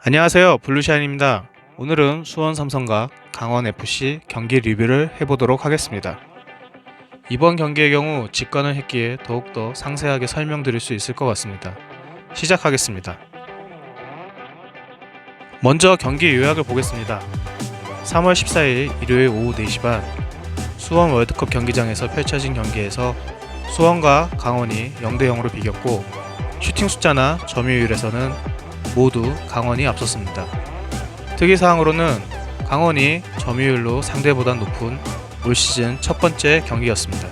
안녕하세요, 블루샤인입니다. 오늘은 수원 삼성과 강원FC 경기 리뷰를 해보도록 하겠습니다. 이번 경기의 경우 직관을 했기에 더욱더 상세하게 설명드릴 수 있을 것 같습니다. 시작하겠습니다. 먼저 경기 요약을 보겠습니다. 3월 14일 일요일 오후 4시 반 수원 월드컵 경기장에서 펼쳐진 경기에서 수원과 강원이 0대0으로 비겼고, 슈팅 숫자나 점유율에서는 모두 강원이 앞섰습니다. 특이사항으로는 강원이 점유율로 상대보다 높은 올 시즌 첫 번째 경기였습니다.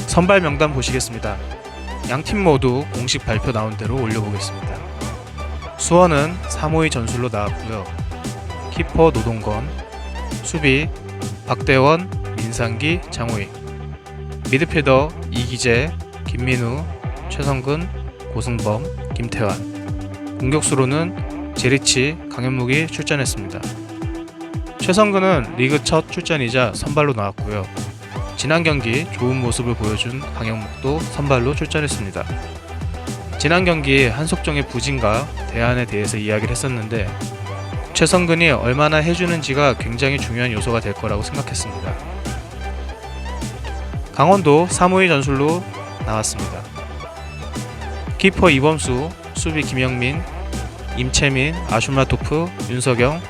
선발 명단 보시겠습니다. 양팀 모두 공식 발표 나온 대로 올려보겠습니다. 수원은 3-5-2 전술로 나왔고요. 키퍼 노동건, 수비 박대원, 민상기, 장호익, 미드필더 이기재, 김민우, 최성근, 고승범, 김태환, 공격수로는 제리치, 강현묵이 출전했습니다. 최성근은 리그 첫 출전이자 선발로 나왔고요. 지난 경기 좋은 모습을 보여준 강현묵도 선발로 출전했습니다. 지난 경기 한석정의 부진과 대안에 대해서 이야기를 했었는데, 최성근이 얼마나 해주는지가 굉장히 중요한 요소가 될 거라고 생각했습니다. 강원도 3-5-2 전술로 나왔습니다. 키퍼 이범수, 수비 김영민, 임채민, 아슈마토프, 윤석영,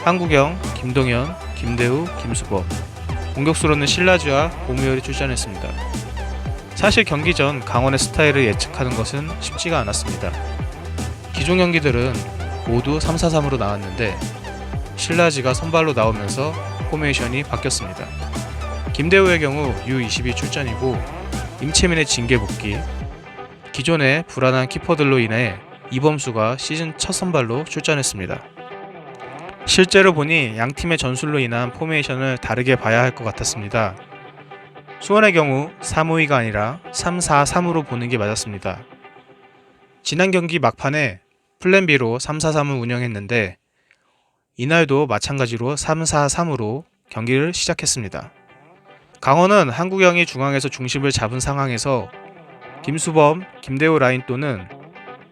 한국영, 김동현, 김대우, 김수범, 공격수로는 신라지와 고무열이 출전했습니다. 사실 경기 전 강원의 스타일을 예측하는 것은 쉽지가 않았습니다. 기존 경기들은 모두 3-4-3으로 나왔는데 신라지가 선발로 나오면서 포메이션이 바뀌었습니다. 김대우의 경우 U22 출전이고, 임채민의 징계 복귀, 기존의 불안한 키퍼들로 인해 이범수가 시즌 첫 선발로 출전했습니다. 실제로 보니 양팀의 전술로 인한 포메이션을 다르게 봐야 할 것 같았습니다. 수원의 경우 3-5-2가 아니라 3-4-3으로 보는 게 맞았습니다. 지난 경기 막판에 플랜 B로 3-4-3을 운영했는데 이날도 마찬가지로 3-4-3으로 경기를 시작했습니다. 강원은 한국영이 중앙에서 중심을 잡은 상황에서 김수범, 김대우 라인 또는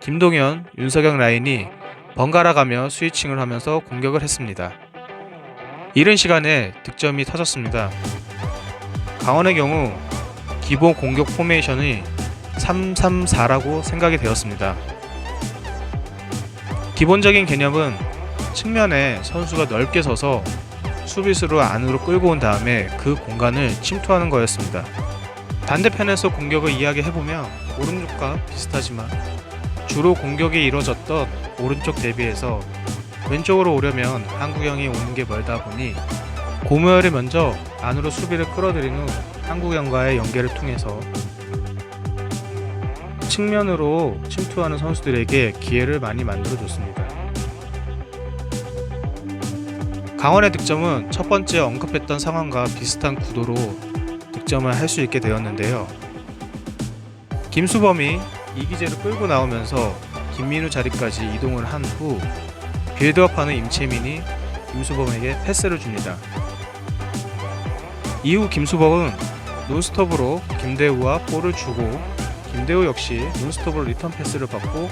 김동현, 윤석영 라인이 번갈아가며 스위칭을 하면서 공격을 했습니다. 이른 시간에 득점이 터졌습니다. 강원의 경우 기본 공격 포메이션이 3-3-4라고 생각이 되었습니다. 기본적인 개념은 측면에 선수가 넓게 서서 수비수를 안으로 끌고 온 다음에 그 공간을 침투하는 거였습니다. 반대편에서 공격을 이야기해보면 오른쪽과 비슷하지만 주로 공격이 이루어졌던 오른쪽 대비해서 왼쪽으로 오려면 한국영이 오는 게 멀다 보니 고무열이 먼저 안으로 수비를 끌어들인 후 한국영과의 연계를 통해서 측면으로 침투하는 선수들에게 기회를 많이 만들어줬습니다. 강원의 득점은 첫 번째 언급했던 상황과 비슷한 구도로 득점을 할 수 있게 되었는데요. 김수범이 이기재를 끌고 나오면서 김민우 자리까지 이동을 한 후 빌드업하는 임채민이 김수범에게 패스를 줍니다. 이후 김수범은 논스톱으로 김대우와 볼을 주고, 김대우 역시 논스톱으로 리턴 패스를 받고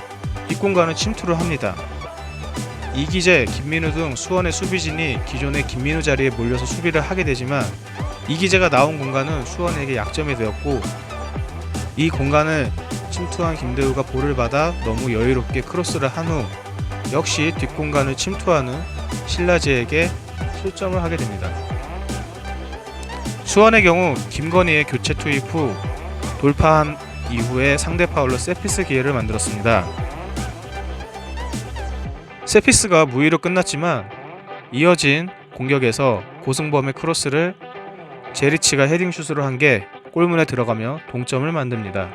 뒷공간을 침투를 합니다. 이기재, 김민우 등 수원의 수비진이 기존의 김민우 자리에 몰려서 수비를 하게 되지만 이기재가 나온 공간은 수원에게 약점이 되었고, 이 공간을 침투한 김대우가 볼을 받아 너무 여유롭게 크로스를 한 후 역시 뒷공간을 침투하는 신라지에게 실점을 하게 됩니다. 수원의 경우 김건희의 교체 투입 후 돌파한 이후에 상대 파울로 세피스 기회를 만들었습니다. 세피스가 무위로 끝났지만 이어진 공격에서 고승범의 크로스를 제리치가 헤딩슛으로 한 게 골문에 들어가며 동점을 만듭니다.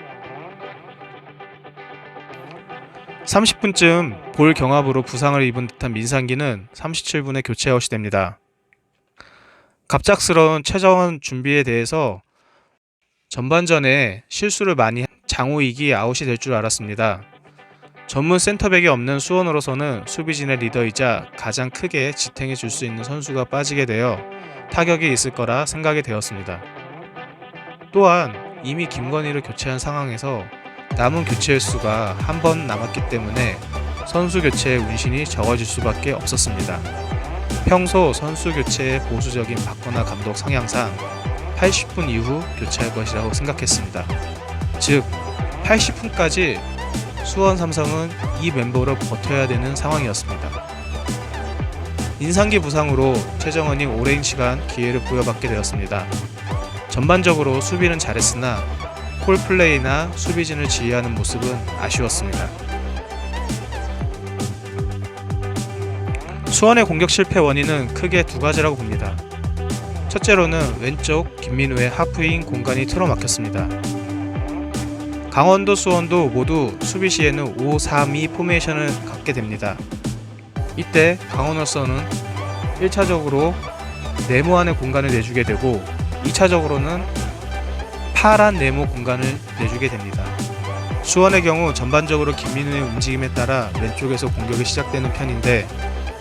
30분쯤 볼 경합으로 부상을 입은 듯한 민상기는 37분에 교체 아웃이 됩니다. 갑작스러운 최정원 준비에 대해서 전반전에 실수를 많이 한 장호익이 아웃이 될 줄 알았습니다. 전문 센터백이 없는 수원으로서는 수비진의 리더이자 가장 크게 지탱해 줄 수 있는 선수가 빠지게 되어 타격이 있을 거라 생각이 되었습니다. 또한 이미 김건희를 교체한 상황에서 남은 교체 횟수가 한 번 남았기 때문에 선수 교체의 운신이 적어질 수밖에 없었습니다. 평소 선수 교체의 보수적인 박건하 감독 성향상 80분 이후 교체할 것이라고 생각했습니다. 즉 80분까지 수원 삼성은 이 멤버로 버텨야 되는 상황이었습니다. 인상기 부상으로 최정원이 오랜 시간 기회를 부여받게 되었습니다. 전반적으로 수비는 잘했으나 콜플레이나 수비진을 지휘하는 모습은 아쉬웠습니다. 수원의 공격 실패 원인은 크게 두 가지라고 봅니다. 첫째로는 왼쪽 김민우의 하프윙 공간이 틀어막혔습니다. 강원도 수원도 모두 수비 시에는 5-3-2 포메이션을 갖게 됩니다. 이때 강원으로서는 1차적으로 네모 안의 공간을 내주게 되고 2차적으로는 파란 네모 공간을 내주게 됩니다. 수원의 경우 전반적으로 김민우의 움직임에 따라 왼쪽에서 공격이 시작되는 편인데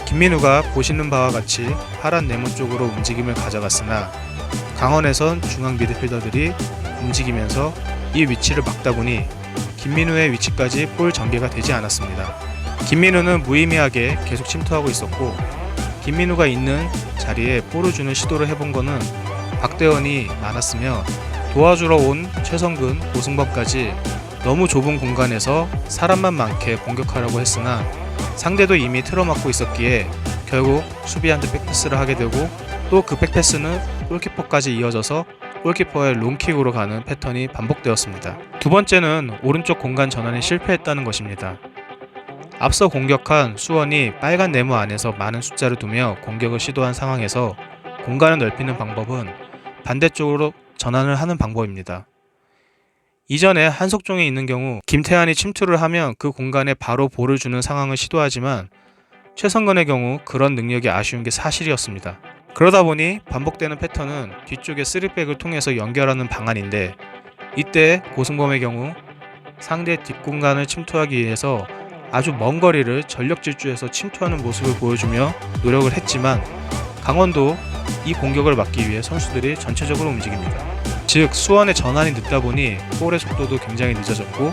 김민우가 보시는 바와 같이 파란 네모 쪽으로 움직임을 가져갔으나 강원에선 중앙 미드필더들이 움직이면서 이 위치를 막다 보니 김민우의 위치까지 볼 전개가 되지 않았습니다. 김민우는 무의미하게 계속 침투하고 있었고 김민우가 있는 자리에 볼을 주는 시도를 해본 거는 박대원이 많았으며 도와주러 온 최성근, 고승범까지 너무 좁은 공간에서 사람만 많게 공격하려고 했으나 상대도 이미 틀어막고 있었기에 결국 수비한테 백패스를 하게 되고 또 그 백패스는 골키퍼까지 이어져서 골키퍼의 롱킥으로 가는 패턴이 반복되었습니다. 두 번째는 오른쪽 공간 전환이 실패했다는 것입니다. 앞서 공격한 수원이 빨간 네모 안에서 많은 숫자를 두며 공격을 시도한 상황에서 공간을 넓히는 방법은 반대쪽으로 전환을 하는 방법입니다. 이전에 한석종이 있는 경우 김태환이 침투를 하면 그 공간에 바로 볼을 주는 상황을 시도하지만 최성근의 경우 그런 능력이 아쉬운 게 사실이었습니다. 그러다 보니 반복되는 패턴은 뒤쪽에 3백을 통해서 연결하는 방안인데 이때 고승범의 경우 상대 뒷공간을 침투하기 위해서 아주 먼 거리를 전력 질주해서 침투하는 모습을 보여주며 노력을 했지만 강원도 이 공격을 막기 위해 선수들이 전체적으로 움직입니다. 즉 수원의 전환이 늦다 보니 볼의 속도도 굉장히 늦어졌고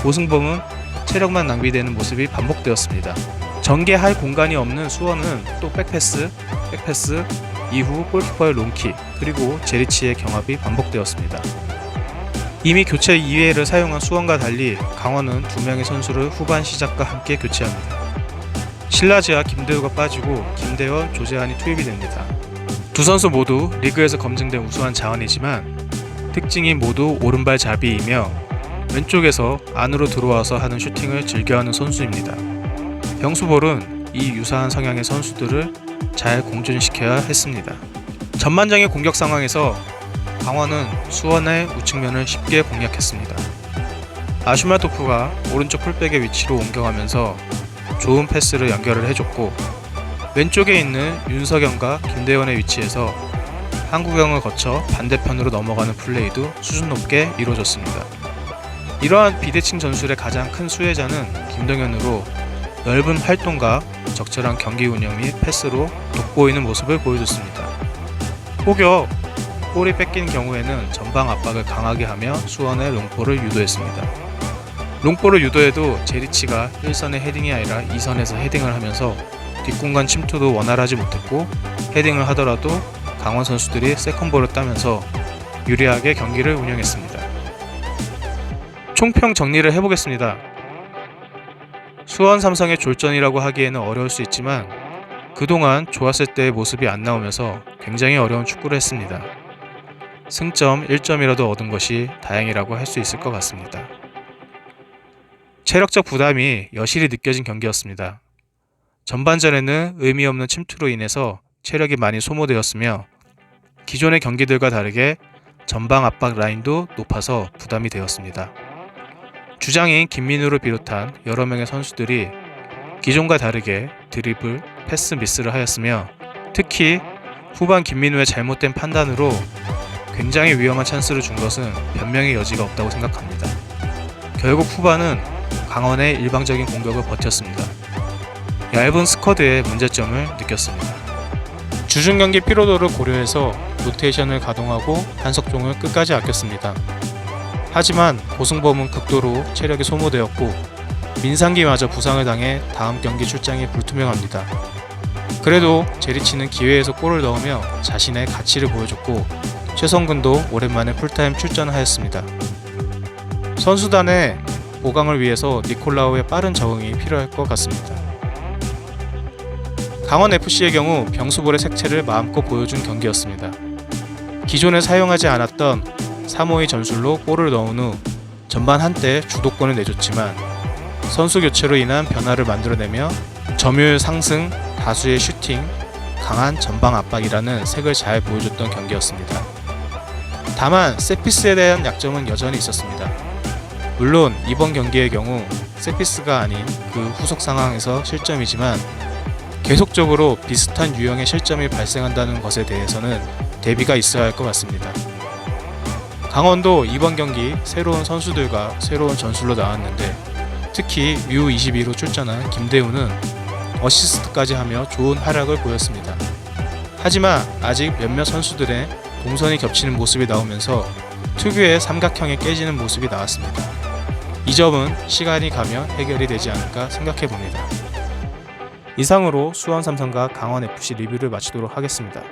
고승범은 체력만 낭비되는 모습이 반복되었습니다. 전개할 공간이 없는 수원은 또 백패스 이후 골키퍼의 롱킥 그리고 제리치의 경합이 반복되었습니다. 이미 교체 2회를 사용한 수원과 달리 강원은 2명의 선수를 후반 시작과 함께 교체합니다. 신라지와 김대우가 빠지고 김대원, 조재환이 투입이 됩니다. 두 선수 모두 리그에서 검증된 우수한 자원이지만 특징이 모두 오른발 잡이이며 왼쪽에서 안으로 들어와서 하는 슈팅을 즐겨하는 선수입니다. 병수볼은 이 유사한 성향의 선수들을 잘 공존시켜야 했습니다. 전반장의 공격 상황에서 강원은 수원의 우측면을 쉽게 공략했습니다. 아슈마토프가 오른쪽 풀백의 위치로 옮겨가면서 좋은 패스를 연결을 해줬고 왼쪽에 있는 윤석영과 김대원의 위치에서 한국영을 거쳐 반대편으로 넘어가는 플레이도 수준 높게 이루어졌습니다. 이러한 비대칭 전술의 가장 큰 수혜자는 김동현으로 넓은 활동과 적절한 경기 운영 및 패스로 돋보이는 모습을 보여줬습니다. 혹여 볼이 뺏긴 경우에는 전방 압박을 강하게 하며 수원의 롱볼을 유도했습니다. 롱볼을 유도해도 제리치가 1선의 헤딩이 아니라 2선에서 헤딩을 하면서 뒷공간 침투도 원활하지 못했고 헤딩을 하더라도 강원 선수들이 세컨볼을 따면서 유리하게 경기를 운영했습니다. 총평 정리를 해보겠습니다. 수원 삼성의 졸전이라고 하기에는 어려울 수 있지만 그동안 좋았을 때의 모습이 안 나오면서 굉장히 어려운 축구를 했습니다. 승점 1점이라도 얻은 것이 다행이라고 할 수 있을 것 같습니다. 체력적 부담이 여실히 느껴진 경기였습니다. 전반전에는 의미 없는 침투로 인해서 체력이 많이 소모되었으며 기존의 경기들과 다르게 전방 압박 라인도 높아서 부담이 되었습니다. 주장인 김민우를 비롯한 여러 명의 선수들이 기존과 다르게 드리블, 패스 미스를 하였으며 특히 후반 김민우의 잘못된 판단으로 굉장히 위험한 찬스를 준 것은 변명의 여지가 없다고 생각합니다. 결국 후반은 강원의 일방적인 공격을 버텼습니다. 얇은 스쿼드의 문제점을 느꼈습니다. 주중 경기 피로도를 고려해서 로테이션을 가동하고 한석종을 끝까지 아꼈습니다. 하지만 고승범은 극도로 체력이 소모되었고 민상기마저 부상을 당해 다음 경기 출장이 불투명합니다. 그래도 제리치는 기회에서 골을 넣으며 자신의 가치를 보여줬고 최성근도 오랜만에 풀타임 출전하였습니다. 선수단의 보강을 위해서 니콜라우의 빠른 적응이 필요할 것 같습니다. 강원FC의 경우 병수볼의 색채를 마음껏 보여준 경기였습니다. 기존에 사용하지 않았던 3-5-2 전술로 골을 넣은 후 전반 한때 주도권을 내줬지만 선수 교체로 인한 변화를 만들어내며 점유율 상승, 다수의 슈팅, 강한 전방 압박이라는 색을 잘 보여줬던 경기였습니다. 다만 셋피스에 대한 약점은 여전히 있었습니다. 물론 이번 경기의 경우 셋피스가 아닌 그 후속 상황에서 실점이지만 계속적으로 비슷한 유형의 실점이 발생한다는 것에 대해서는 대비가 있어야 할 것 같습니다. 강원도 이번 경기 새로운 선수들과 새로운 전술로 나왔는데 특히 U22로 출전한 김대우는 어시스트까지 하며 좋은 활약을 보였습니다. 하지만 아직 몇몇 선수들의 동선이 겹치는 모습이 나오면서 특유의 삼각형이 깨지는 모습이 나왔습니다. 이 점은 시간이 가면 해결이 되지 않을까 생각해 봅니다. 이상으로 수원 삼성과 강원 FC 리뷰를 마치도록 하겠습니다.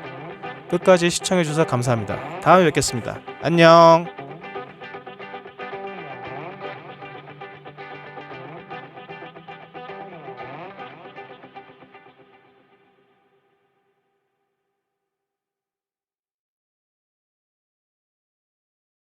끝까지 시청해주셔서 감사합니다. 다음에 뵙겠습니다. 안녕.